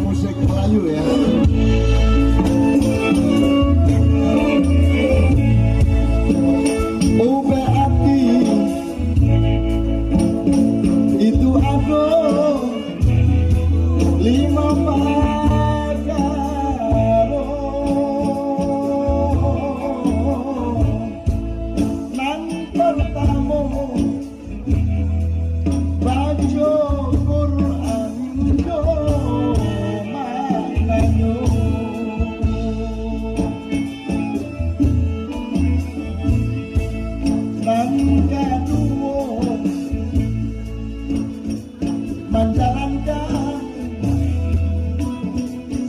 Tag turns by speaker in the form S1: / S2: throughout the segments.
S1: musik Melayu ya. UPAKI itu aku 5 Pagaro nan pertama baca Quran do mananyo nan kedua menjalankan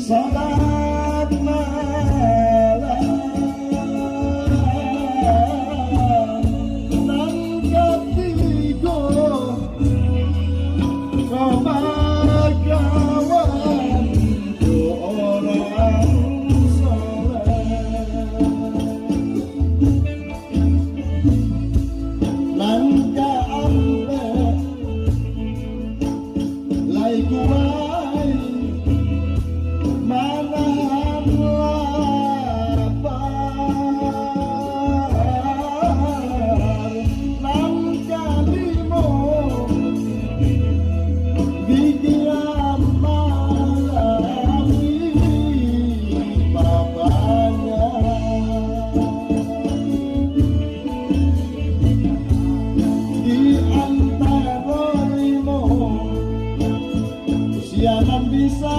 S1: salat malam nan ketiga kebagawan orang soleh nan keempat lai kuai manahan lapar nan kelima pikiran malami bapaknya di antara limo siaran bisa